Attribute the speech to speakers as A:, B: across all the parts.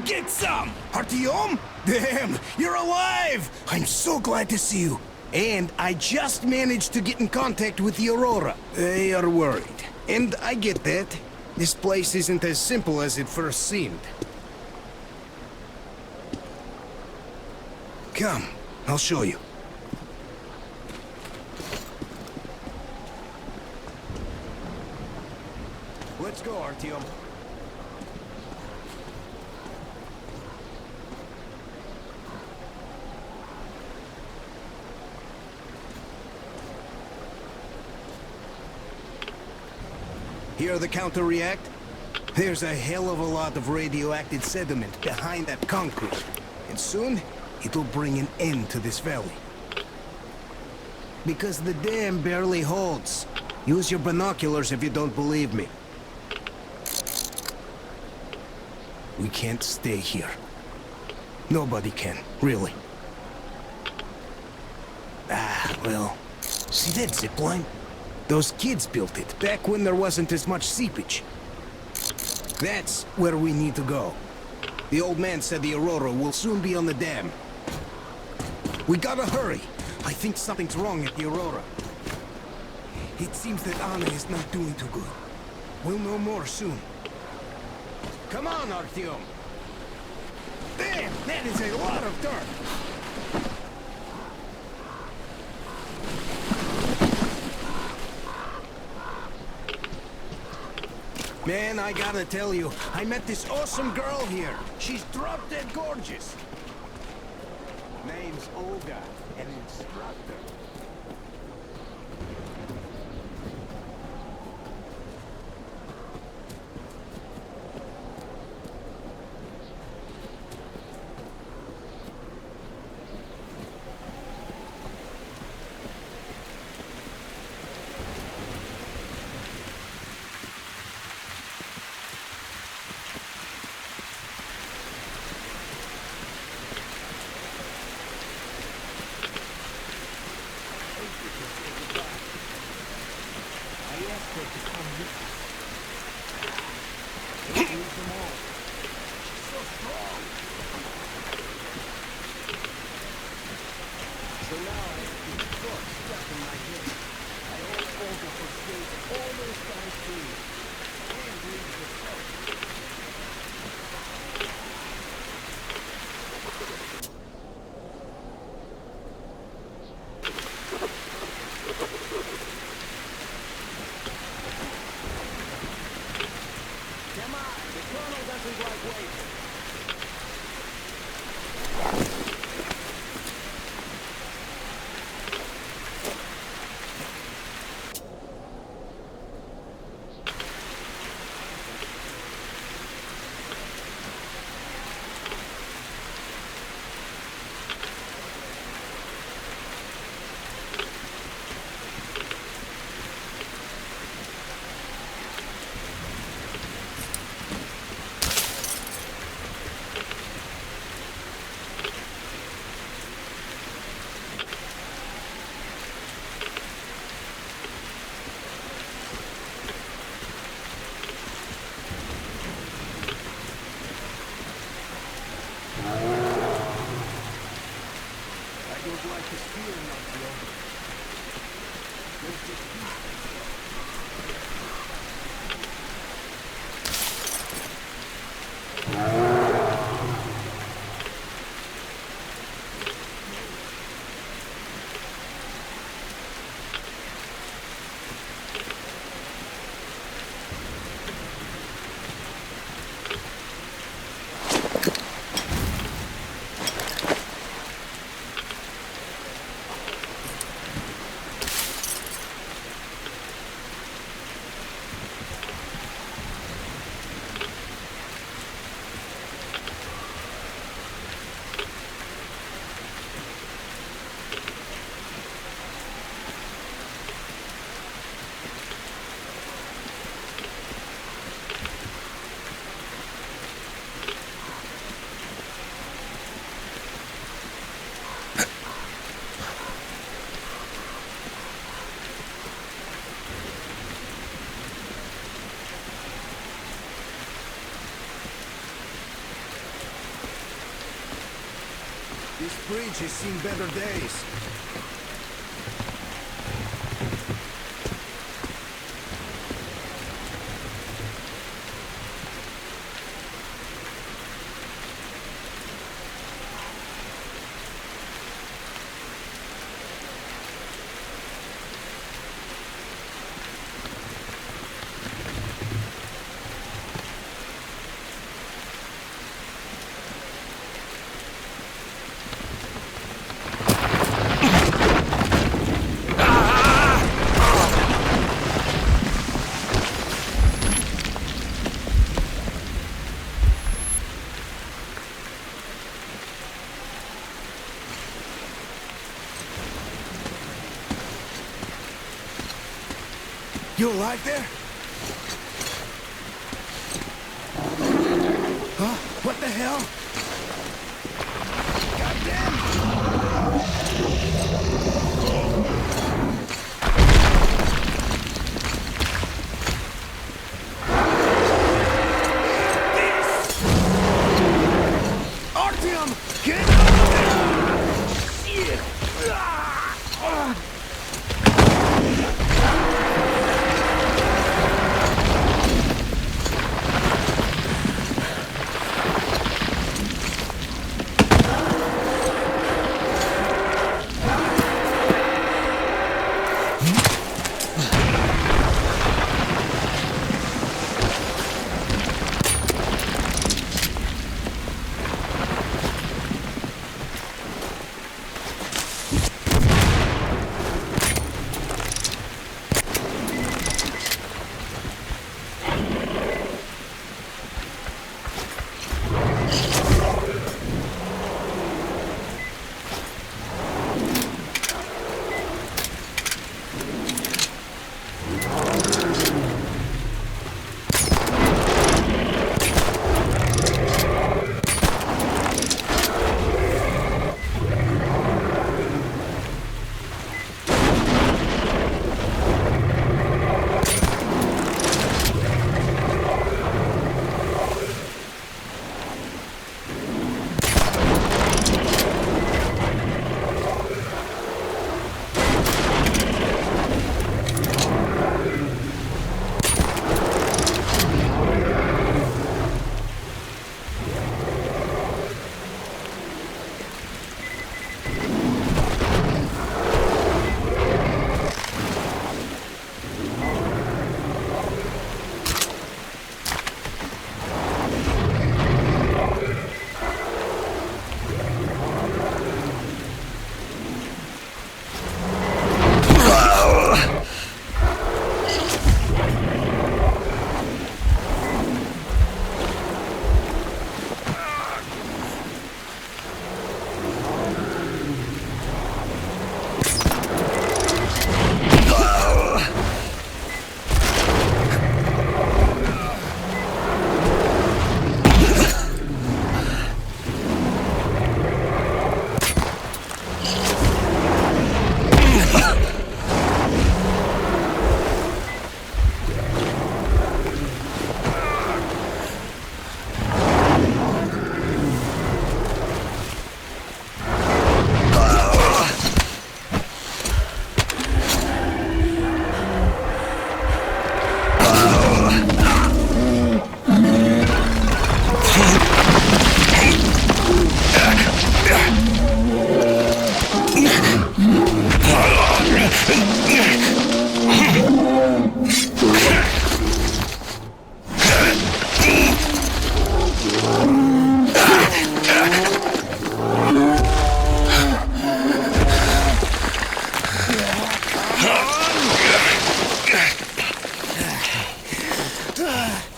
A: get some! Artyom? Damn, you're alive! I'm so glad to see you. And I just managed to get in contact with the Aurora. They are worried. And I get that. This place isn't as simple as it first seemed. Come, I'll show you. Let's go, Artyom. Hear the counter-react? There's a hell of a lot of radioactive sediment behind that concrete. And soon, it'll bring an end to this valley. Because the dam barely holds. Use your binoculars if you don't believe me. We can't stay here. Nobody can, really. Ah, well, see that zipline? Those kids built it back when there wasn't as much seepage. That's where we need to go. The old man said the Aurora will soon be on the dam. We gotta hurry. I think something's wrong at the Aurora. It seems that Anna is not doing too good. We'll know more soon. Come on, Artyom. Damn, that is a lot of dirt. Man, I gotta tell you, I met this awesome girl here. She's drop-dead gorgeous. Name's Olga, an instructor. This bridge has seen better days. You alive there? Huh? What the hell? Artyom! Get out there! Shit!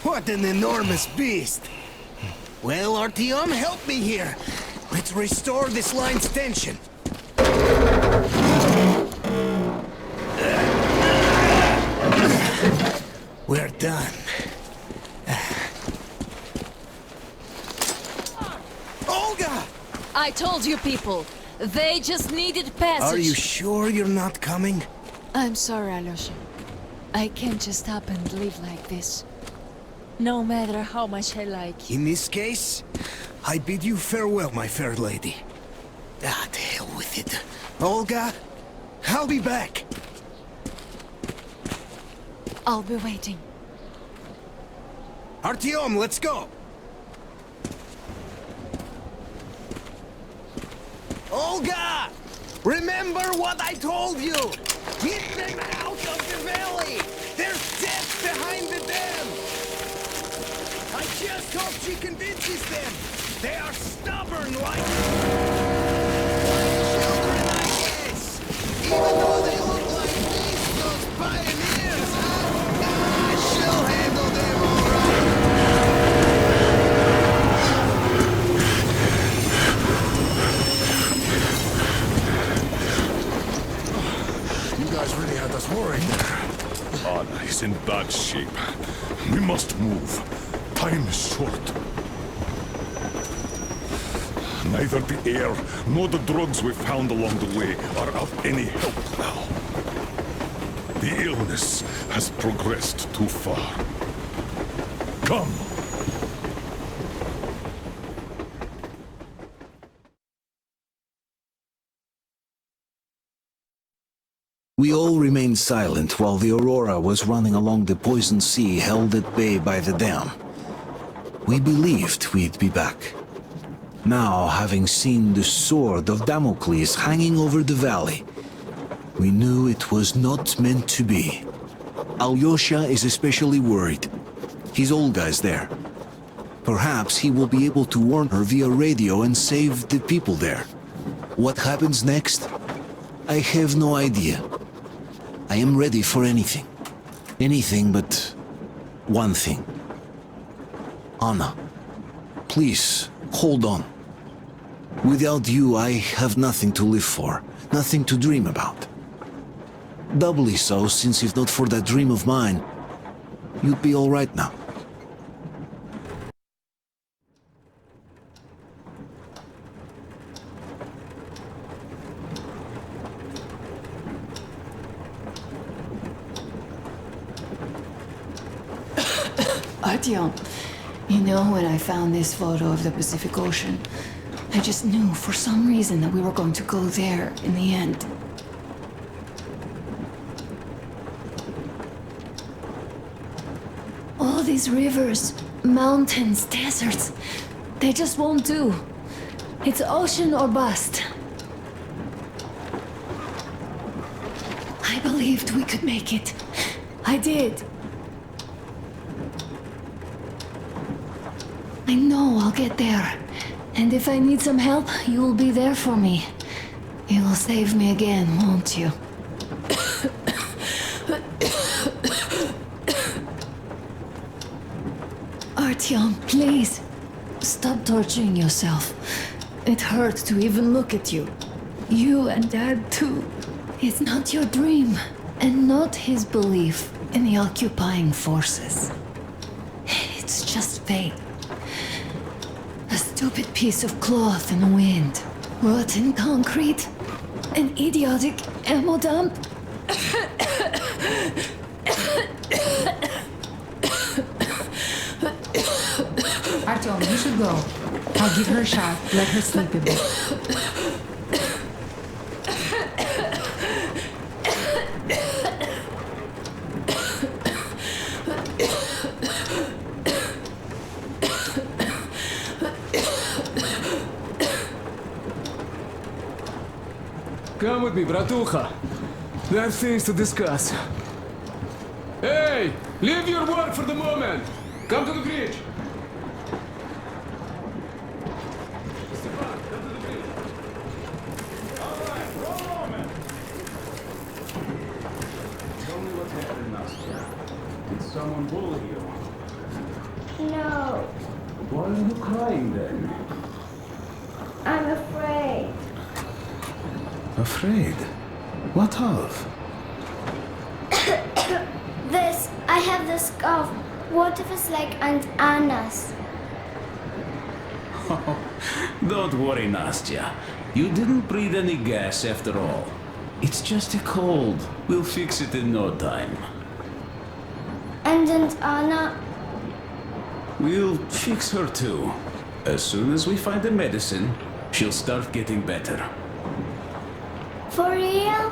A: What an enormous beast! Well, Artyom, help me here. Let's restore this line's tension. We're done. Olga!
B: I told you people, they just needed passage.
A: Are you sure you're not coming?
B: I'm sorry, Alyosha. I can't just up and live like this. No matter how much I like you.
A: In this case, I bid you farewell, my fair lady. Ah, to hell with it. Olga, I'll be back.
B: I'll be waiting.
A: Artyom, let's go. Olga! Remember what I told you! Get them out of the valley! There's death behind the dam! I just hope she convinces them! They are stubborn like children, I guess! Even though they look like beasts, those pioneers, huh? Ah, she'll handle them all right!
C: You guys really had us worried there.
D: Anna is in bad shape. We must move. Time is short. Neither the air nor the drugs we found along the way are of any help now. The illness has progressed too far. Come!
E: We all remained silent while the Aurora was running along the poison sea held at bay by the dam. We believed we'd be back. Now, having seen the sword of Damocles hanging over the valley, we knew it was not meant to be. Alyosha is especially worried. His Olga's there. Perhaps he will be able to warn her via radio and save the people there. What happens next? I have no idea. I am ready for anything. Anything but one thing. Anna, please, hold on. Without you, I have nothing to live for, nothing to dream about. Doubly so, since if not for that dream of mine, you'd be all right now.
B: Artyom, you know, when I found this photo of the Pacific Ocean, I just knew for some reason that we were going to go there in the end. All these rivers, mountains, deserts, they just won't do. It's ocean or bust. I believed we could make it. I did. I know I'll get there. And if I need some help, you will be there for me. You will save me again, won't you? Artyom, please. Stop torturing yourself. It hurts to even look at you. You and Dad too. It's not your dream, and not his belief in the occupying forces. It's just fate. A stupid piece of cloth in the wind. Rotten concrete. An idiotic ammo dump.
F: Artyom, you should go. I'll give her a shot. Let her sleep a bit.
G: Come with me, bratucha. There are things to discuss. Hey! Leave your work for the moment! Come to the bridge! Stefan, come to the bridge! Alright, roll on, man! Tell me what happened, Nastya. Did someone bully you?
H: No,
G: Why are you crying then?
H: I'm afraid.
G: Afraid? What of?
H: I have this cough. What if it's like Aunt Anna's?
I: Don't worry, Nastya. You didn't breathe any gas after all. It's just a cold. We'll fix it in no time.
H: And Aunt Anna?
I: We'll fix her too. As soon as we find the medicine, she'll start getting better.
H: For real?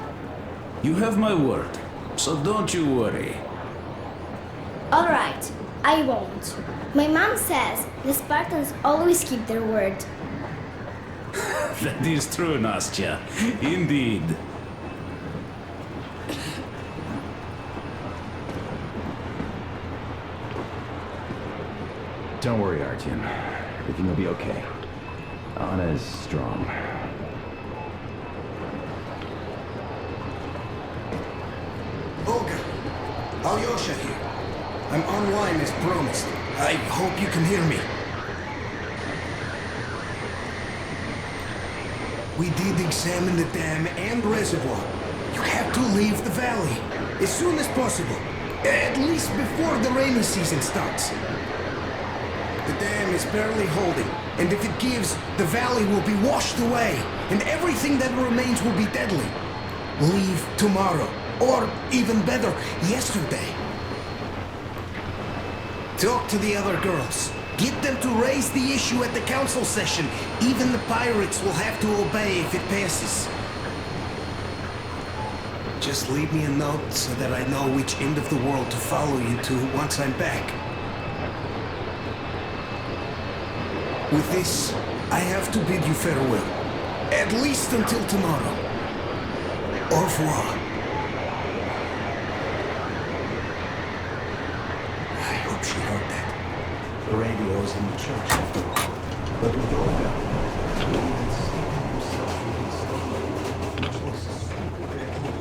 I: You have my word, so don't you worry.
H: Alright, I won't. My mom says the Spartans always keep their word.
I: That is true, Nastya. Indeed.
J: Don't worry, Artyom. Everything will be okay. Anna is strong.
A: Olga, Alyosha here. I'm online as promised. I hope you can hear me. We did examine the dam and reservoir. You have to leave the valley as soon as possible. At least before the rainy season starts. The dam is barely holding, and if it gives, the valley will be washed away, and everything that remains will be deadly. Leave tomorrow, or even better, yesterday. Talk to the other girls. Get them to raise the issue at the council session. Even the pirates will have to obey if it passes. Just leave me a note so that I know which end of the world to follow you to once I'm back. With this, I have to bid you farewell. At least until tomorrow. Au revoir. I hope she heard that. The radio is in the church after all. But with Olga, he even Satan himself will be stolen. Which was a stupid idea.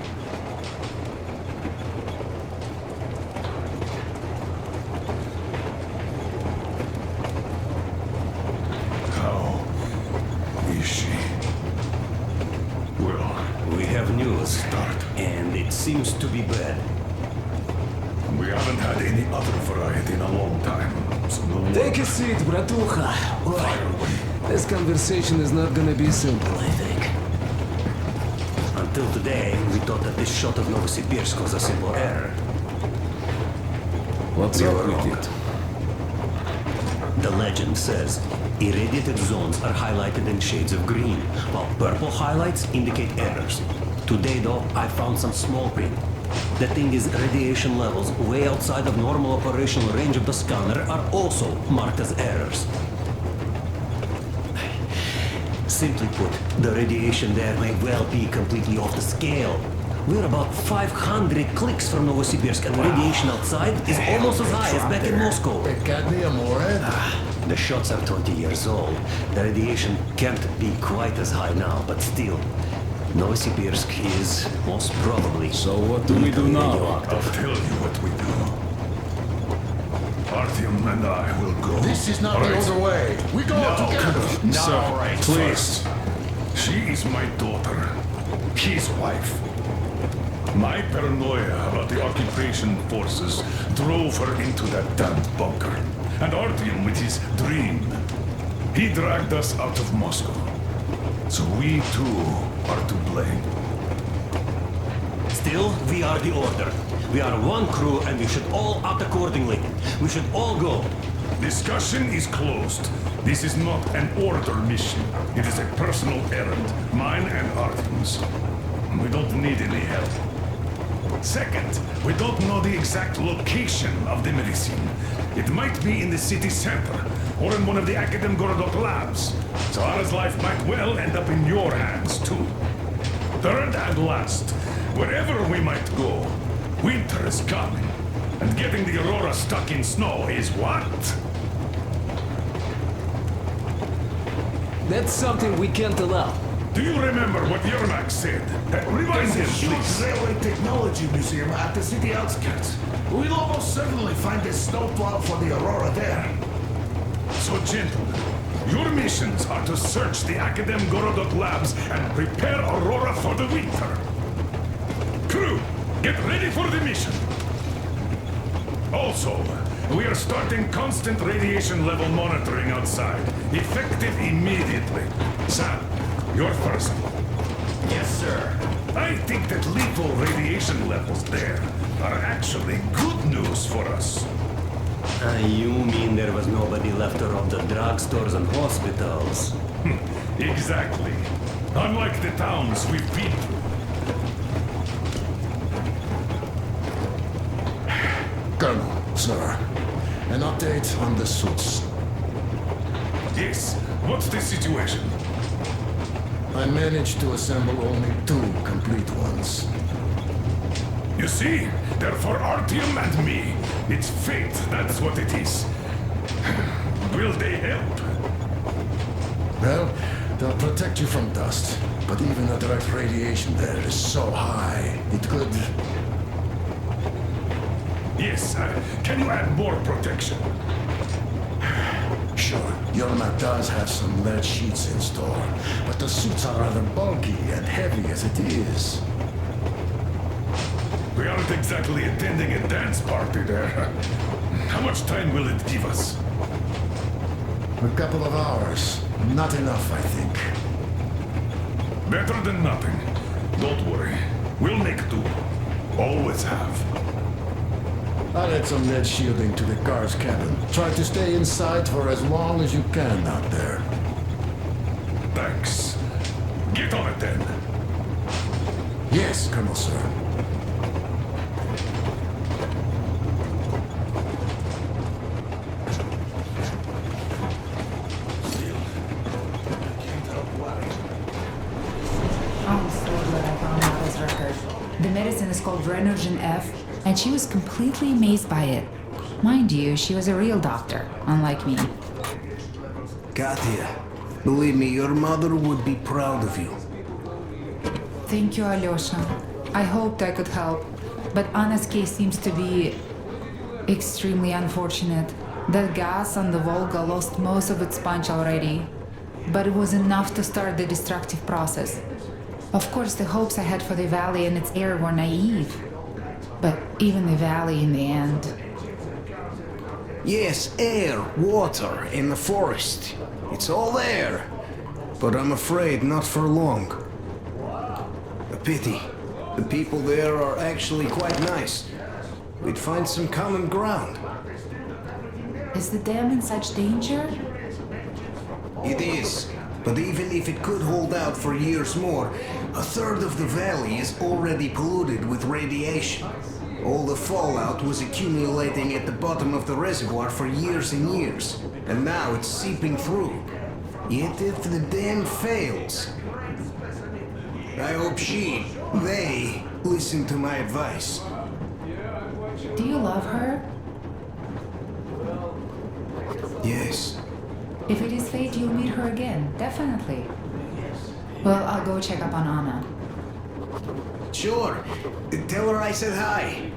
D: How is she? Well,
K: We have news,
D: start.
K: and it seems to be bad.
D: We haven't had any other variety in a long time, so no
G: Take a
D: wonder.
G: seat, bratucha.
D: Fire away.
G: This conversation is not gonna be simple, I think.
K: Until today, we thought that this shot of Novosibirsk was a simple error.
G: What's
K: We
G: up
K: were
G: with
K: wrong.
G: it?
K: The legend says irradiated zones are highlighted in shades of green, while purple highlights indicate errors. Today, though, I found some small print. The thing is, radiation levels way outside of normal operational range of the scanner are also marked as errors. Simply put, the radiation there may well be completely off the scale. We're about 500 clicks from Novosibirsk, and radiation outside is almost as high as back in Moscow.
C: Cadmium or red?
K: The shots are 20 years old. The radiation can't be quite as high now, but still, Novosibirsk is most probably.
G: So what do we do now?
D: I'll tell you what we do. Artyom and I will go.
C: This is not
D: All
C: the
D: right?
C: other way. We go together.
D: Sir,
C: All right,
D: please. She is my daughter. His wife. My paranoia about the occupation forces drove her into that damned bunker. And Artyom with his dream. He dragged us out of Moscow. So we too are to blame.
K: Still, we are the Order. We are one crew, and we should all act accordingly. We should all go.
D: Discussion is closed. This is not an Order mission. It is a personal errand, mine and Artyom's. We don't need any help. Second, we don't know the exact location of the medicine. It might be in the city center, or in one of the Academ Gorodok labs. So Anna's life might well end up in your hands, too. Third and last, wherever we might go, winter is coming. And getting the Aurora stuck in snow is what?
G: That's something we can't allow.
D: Do you remember what Yermak said? Remind him, please.
C: Railway Technology Museum at the city outskirts. We'll almost certainly find a snowplow for the Aurora there.
D: So, gentlemen, your missions are to search the Academ Gorodok labs and prepare Aurora for the winter. Crew, get ready for the mission. Also, we are starting constant radiation level monitoring outside, effective immediately. Sam, you're first.
C: Yes, sir.
D: I think that lethal radiation levels there are actually good news for us.
K: You mean there was nobody left to rob the drugstores and hospitals?
D: Exactly. Unlike the towns we've been through,
C: Sir, an update on the suits.
D: Yes, what's the situation?
C: I managed to assemble only 2 complete ones.
D: You see, they're for Artyom and me. It's fate, that's what it is. Will they help?
C: Well, they'll protect you from dust. But even the direct radiation there is so high, it could...
D: Yes, can you add more protection?
C: Sure, Yorma does have some lead sheets in store, but the suits are rather bulky and heavy as it is.
D: We aren't exactly attending a dance party there. How much time will it give us?
C: A couple of hours. Not enough, I think.
D: Better than nothing. Don't worry. We'll make do. Always have.
C: I'll add some lead shielding to the car's cabin. Try to stay inside for as long as you can out there.
D: Thanks. Get on it then.
C: Yes, Colonel, sir.
F: I'm so glad I found out his record. The medicine is called Renogen F, and she was completely amazed by it. Mind you, she was a real doctor, unlike me.
A: Katya, believe me, your mother would be proud of you.
F: Thank you, Alyosha. I hoped I could help, but Anna's case seems to be extremely unfortunate. That gas on the Volga lost most of its punch already, but it was enough to start the destructive process. Of course, the hopes I had for the valley and its air were naive, but even the valley in the end.
A: Yes, air, water, and the forest. It's all there. But I'm afraid not for long. A pity. The people there are actually quite nice. We'd find some common ground.
F: Is the dam in such danger?
A: It is. But even if it could hold out for years more, a third of the valley is already polluted with radiation. All the fallout was accumulating at the bottom of the reservoir for years and years, and now it's seeping through. Yet if the dam fails, I hope they listen to my advice.
F: Do you love her?
A: Yes.
F: If it is fate, you'll meet her again, definitely. Well, I'll go check up on Anna.
A: Sure. Tell her I said hi.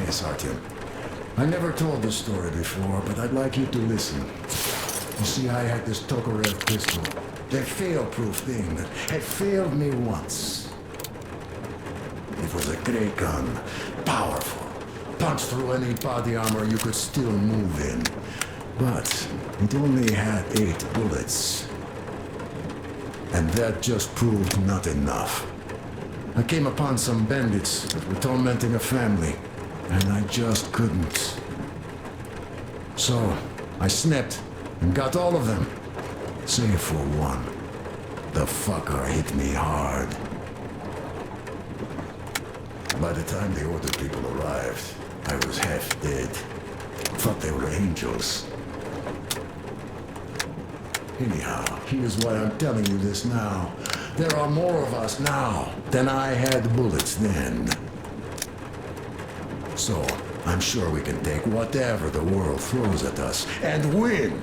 C: Yes, Artyom. I never told this story before, but I'd like you to listen. You see, I had this Tokarev pistol. The fail-proof thing that had failed me once. It was a great gun. Powerful. Punched through any body armor you could still move in. But it only had 8 bullets. And that just proved not enough. I came upon some bandits that were tormenting a family. And I just couldn't. So, I snapped and got all of them. Save for one. The fucker hit me hard. By the time the order people arrived, I was half dead. Thought they were angels. Anyhow, here's why I'm telling you this now. There are more of us now than I had bullets then. So, I'm sure we can take whatever the world throws at us and win!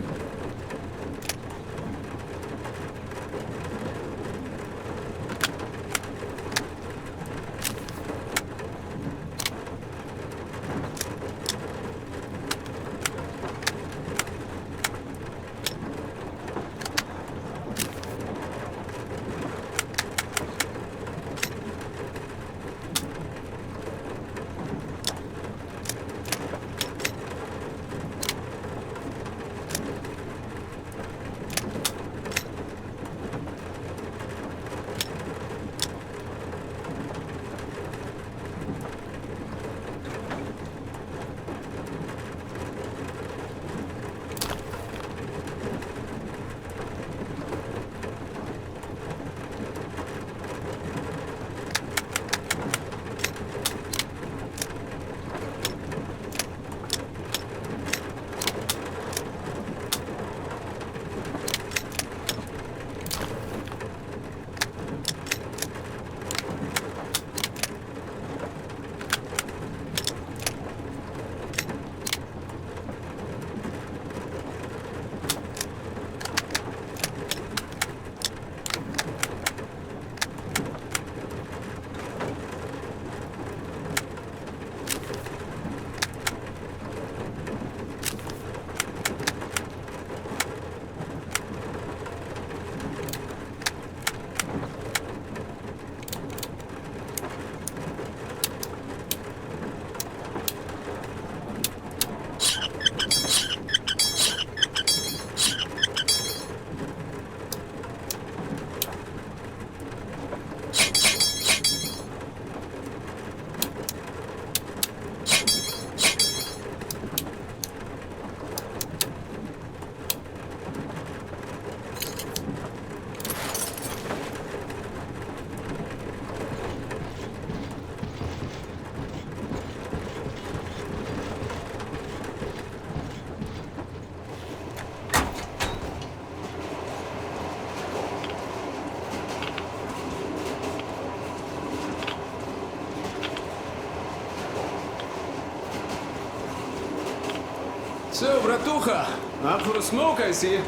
G: So, Bratucha, up for a smoke, I see. I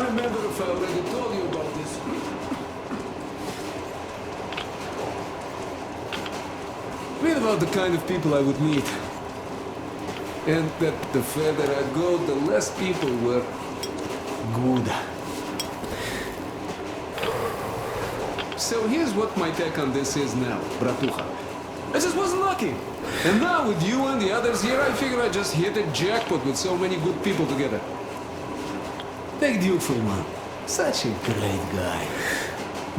G: remember if I already told you about this. Read about the kind of people I would meet. And that the further I go, the less people were good. So here's what my take on this is now, Bratucha. I just wasn't lucky. And now with you and the others here, I figure I just hit a jackpot with so many good people together. Take Duke for one. Such a great guy.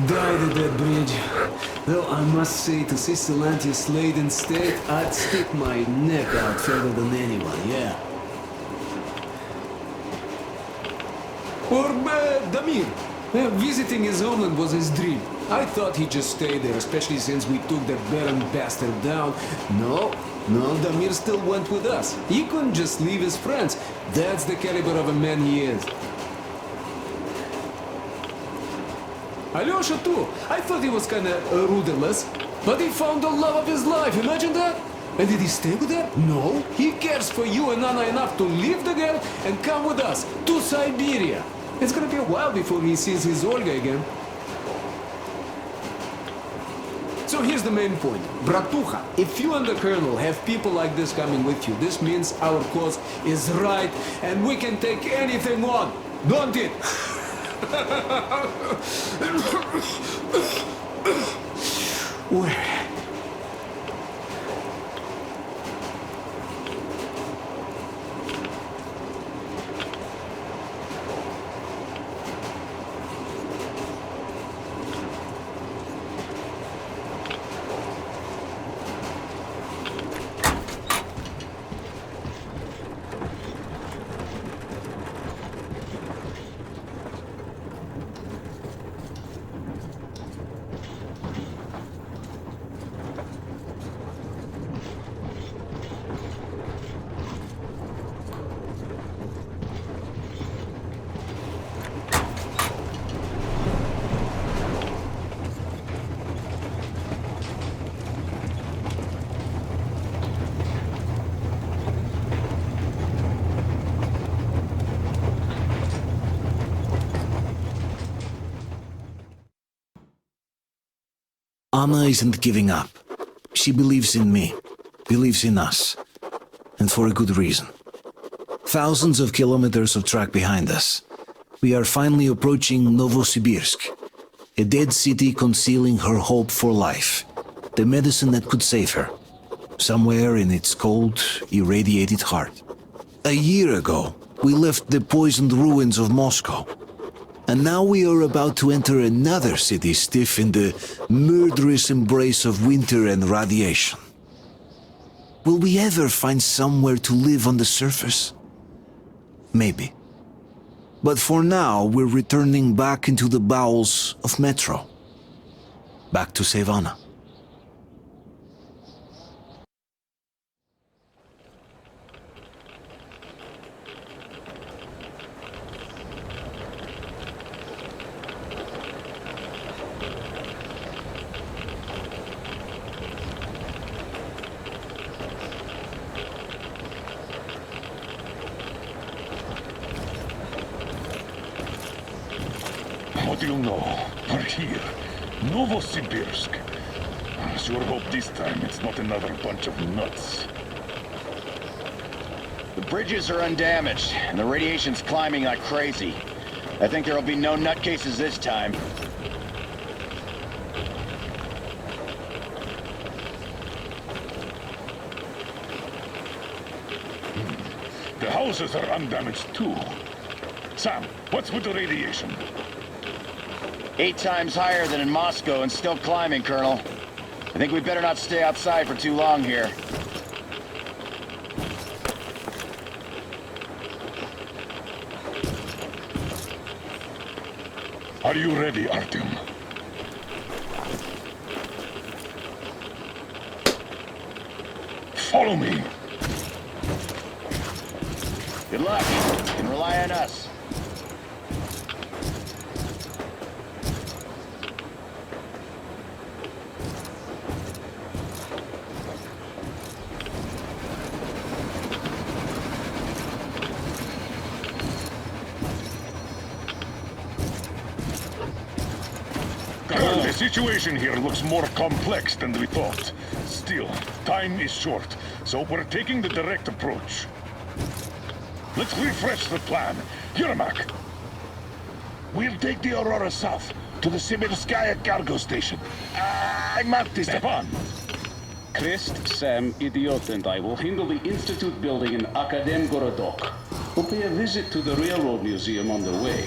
G: Died at that bridge. Though I must say, to see Stellantis laid in state, I'd stick my neck out further than anyone, yeah. Or Damir. Visiting his homeland was his dream. I thought he'd just stay there, especially since we took that Baron bastard down. No, Damir still went with us. He couldn't just leave his friends. That's the caliber of a man he is. Alyosha too. I thought he was kinda rudderless, but he found the love of his life, imagine that? And did he stay with her? No. He cares for you and Anna enough to leave the girl and come with us to Siberia. It's gonna be a while before he sees his Olga again. So here's the main point. Bratucha, if you and the Colonel have people like this coming with you, this means our cause is right and we can take anything on, don't it? Where?
E: Anna isn't giving up. She believes in me, believes in us, and for a good reason. Thousands of kilometers of track behind us, we are finally approaching Novosibirsk, a dead city concealing her hope for life, the medicine that could save her, somewhere in its cold, irradiated heart. A year ago, we left the poisoned ruins of Moscow, and now we are about to enter another city stiff in the murderous embrace of winter and radiation. Will we ever find somewhere to live on the surface? Maybe. But for now, we're returning back into the bowels of Metro. Back to save Anna.
D: What do you know? We're here. Novosibirsk. I sure hope this time it's not another bunch of nuts.
L: The bridges are undamaged, and the radiation's climbing like crazy. I think there'll be no nutcases this time.
D: The houses are undamaged too. Sam, what's with the radiation?
L: 8 times higher than in Moscow and still climbing, Colonel. I think we better not stay outside for too long here.
D: Are you ready, Artyom? Follow me.
L: Good luck. You can rely on us.
D: The situation here looks more complex than we thought. Still, time is short, so we're taking the direct approach. Let's refresh the plan. Yermak!
M: We'll take the Aurora south to the Sibirskaya cargo station. I marked this.
D: Stepan!
N: Krist, Sam, Idiot, and I will handle the Institute building in Akademgorodok. We'll pay a visit to the Railroad Museum on the way.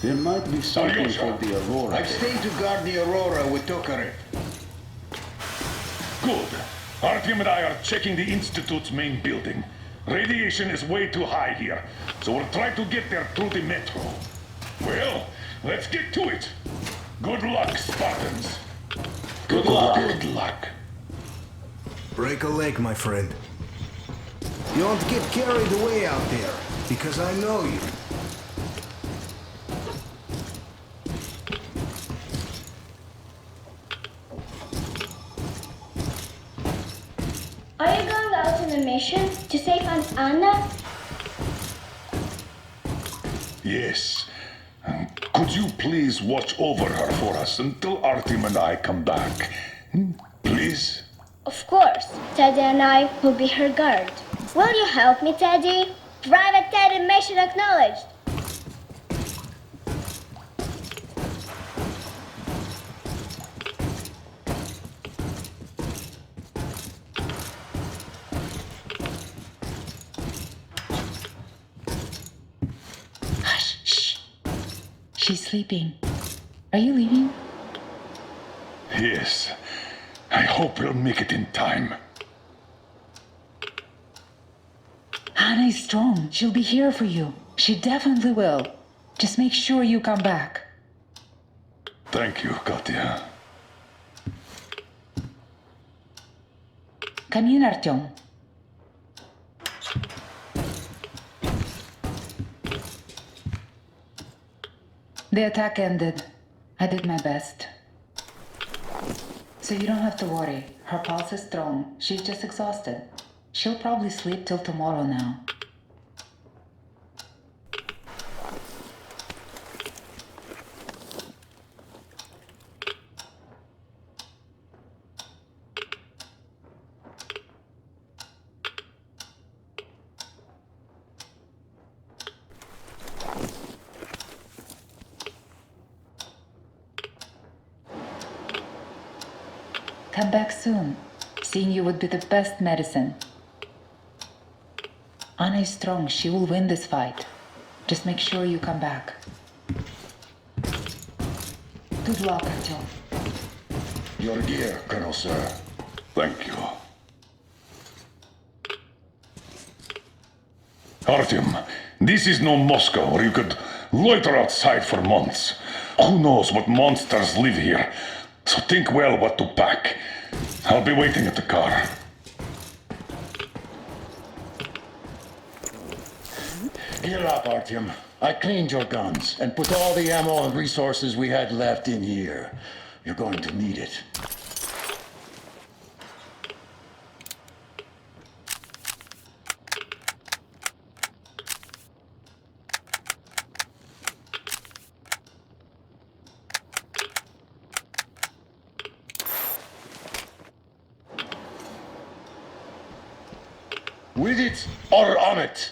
N: There might be something for the Aurora.
M: I've stayed to guard the Aurora with Tokarev.
D: Good. Artyom and I are checking the Institute's main building. Radiation is way too high here, so we'll try to get there through the metro. Well, let's get to it. Good luck, Spartans.
M: Good luck. Good luck.
A: Break a leg, my friend. You don't get carried away out there, because I know you.
H: Are you going out on a mission to save Aunt Anna?
D: Yes. Could you please watch over her for us until Artyom and I come back? Please?
H: Of course. Teddy and I will be her guard. Will you help me, Teddy? Private Teddy mission acknowledged.
F: She's sleeping. Are you leaving?
D: Yes. I hope we'll make it in time.
F: Anna is strong. She'll be here for you. She definitely will. Just make sure you come back.
D: Thank you, Katya.
F: Come in, Artyom. The attack ended. I did my best. So you don't have to worry. Her pulse is strong. She's just exhausted. She'll probably sleep till tomorrow now. Come back soon. Seeing you would be the best medicine. Anna is strong. She will win this fight. Just make sure you come back. Good luck, Artyom.
M: Your gear, Colonel Sir.
D: Thank you. Artyom, this is no Moscow where you could loiter outside for months. Who knows what monsters live here? So think well what to pack. I'll be waiting at the car.
M: Gear up, Artyom. I cleaned your guns and put all the ammo and resources we had left in here. You're going to need it. With it or on it?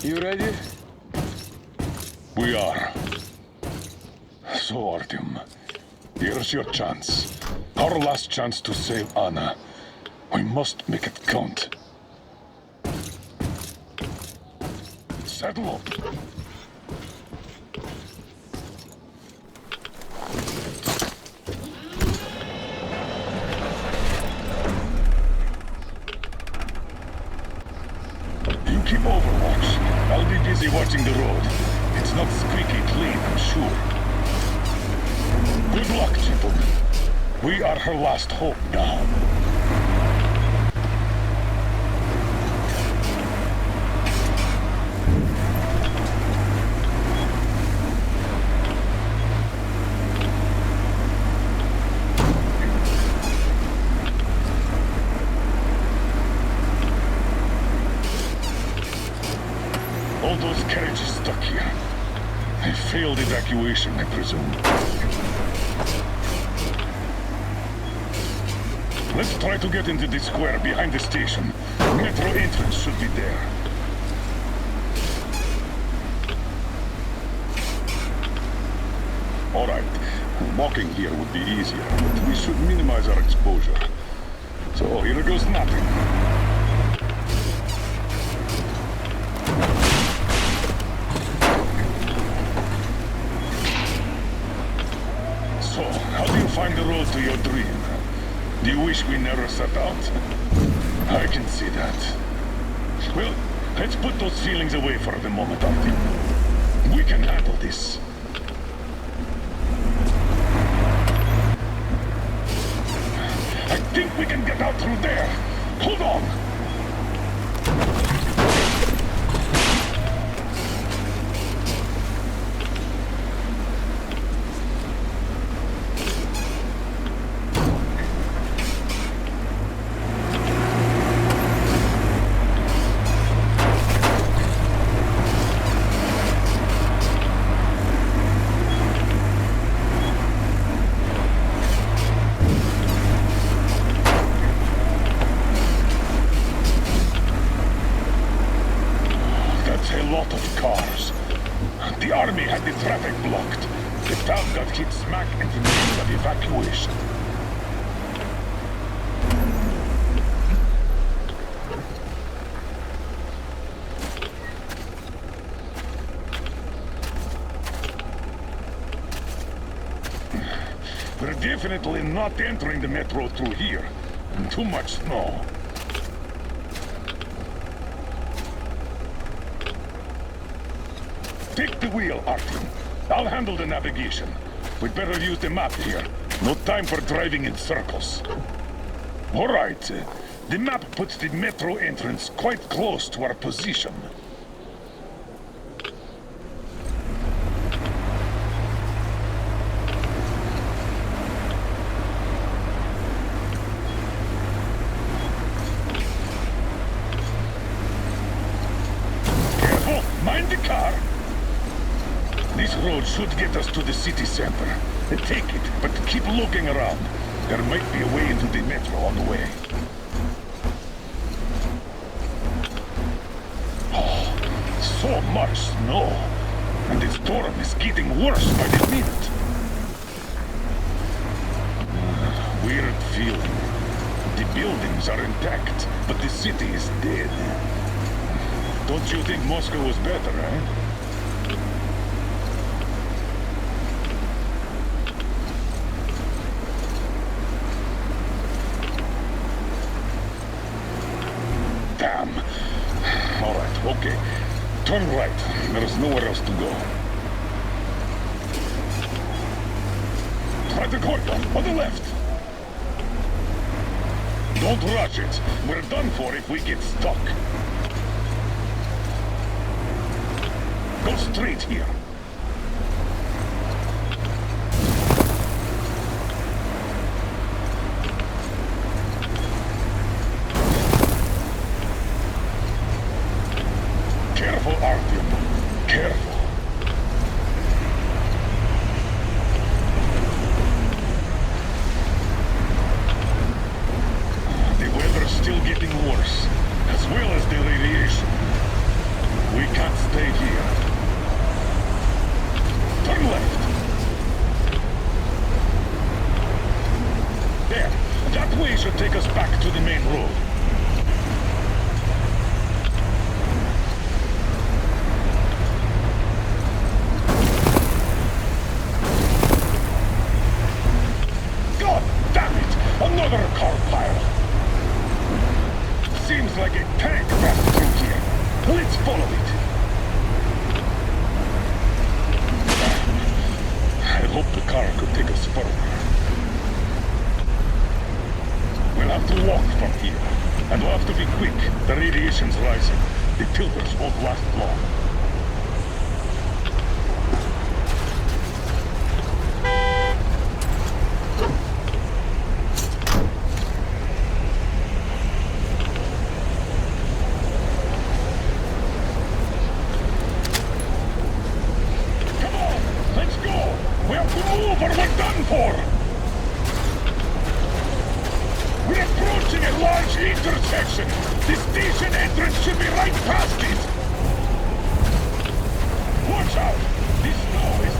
G: You ready?
D: We are. So, Artyom, here's your chance. Our last chance to save Anna. We must make it count. Saddle up. You keep overwatch. I'll be busy watching the road. It's not squeaky clean, I'm sure. Good luck, gentlemen. We are her last hope now. All those carriages stuck here. A failed evacuation, I presume. Let's try to get into the square behind the station. Metro entrance should be there. All right. Walking here would be easier, but we should minimize our exposure. So here goes nothing. So, how do you find the road to your dream? Do you wish we never set out? I can see that. Well, let's put those feelings away for the moment, Artyom. We can handle this. I think we can get out through there. Hold on! A lot of cars. The army had the traffic blocked. The town got hit smack in the middle of evacuation. We're definitely not entering the metro through here. Too much snow. Take the wheel, Artyom. I'll handle the navigation. We'd better use the map here. No time for driving in circles. All right. The map puts the metro entrance quite close to our position. Careful! Mind the car! This road should get us to the city center. Take it, but keep looking around. There might be a way into the metro on the way. Oh, so much snow. And the storm is getting worse by the minute. Weird feeling. The buildings are intact, but the city is dead. Don't you think Moscow was better, eh? Damn. All right, okay. Turn right. There's nowhere else to go. Try the cordon on the left. Don't rush it. We're done for if we get stuck. Go straight here. Careful, Artyom. Careful. The weather's still getting worse, as well as the radiation. We can't stay here. Turn left. There. That way should take us back to the main road. God damn it! Another car pile! Seems like a tank passed through here. Let's follow it. I hope the car could take us further. We'll have to walk from here. And we'll have to be quick. The radiation's rising. The tilters won't last long. Let's go! We have to move or we're done for! We're approaching a large intersection! The station entrance should be right past it! Watch out! The snow is